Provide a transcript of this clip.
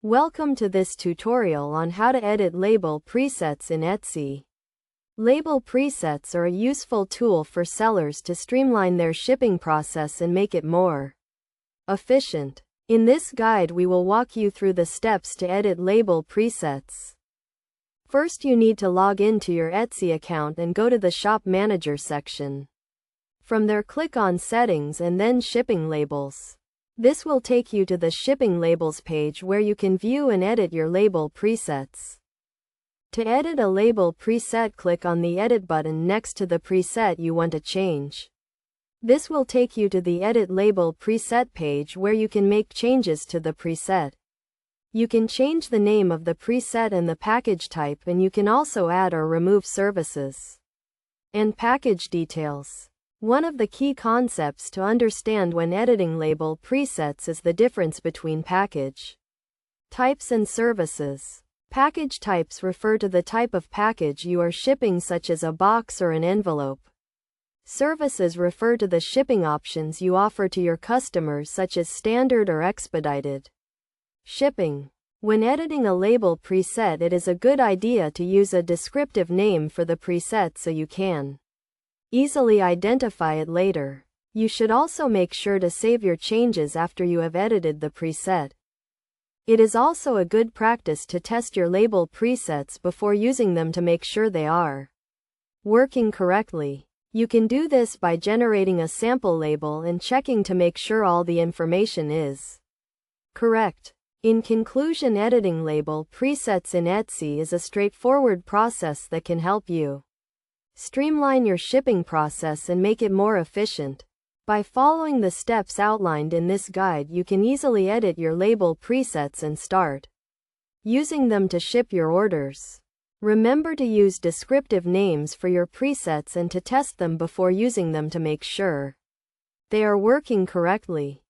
Welcome to this tutorial on how to edit label presets in Etsy. Label presets are a useful tool for sellers to streamline their shipping process and make it more efficient. In this guide we will walk you through the steps to edit label presets. First, you need to log into your Etsy account and go to the Shop Manager section. From there, click on Settings and then Shipping Labels. This will take you to the Shipping Labels page where you can view and edit your label presets. To edit a label preset, click on the Edit button next to the preset you want to change. This will take you to the Edit Label Preset page where you can make changes to the preset. You can change the name of the preset and the package type, and you can also add or remove services and package details. One of the key concepts to understand when editing label presets is the difference between package types and services. Package types refer to the type of package you are shipping, such as a box or an envelope. Services refer to the shipping options you offer to your customers, such as standard or expedited shipping. When editing a label preset, it is a good idea to use a descriptive name for the preset so you can easily identify it later. You should also make sure to save your changes after you have edited the preset. It is also a good practice to test your label presets before using them to make sure they are working correctly. You can do this by generating a sample label and checking to make sure all the information is correct. In conclusion, editing label presets in Etsy is a straightforward process that can help you streamline your shipping process and make it more efficient. By following the steps outlined in this guide, you can easily edit your label presets and start using them to ship your orders. Remember to use descriptive names for your presets and to test them before using them to make sure they are working correctly.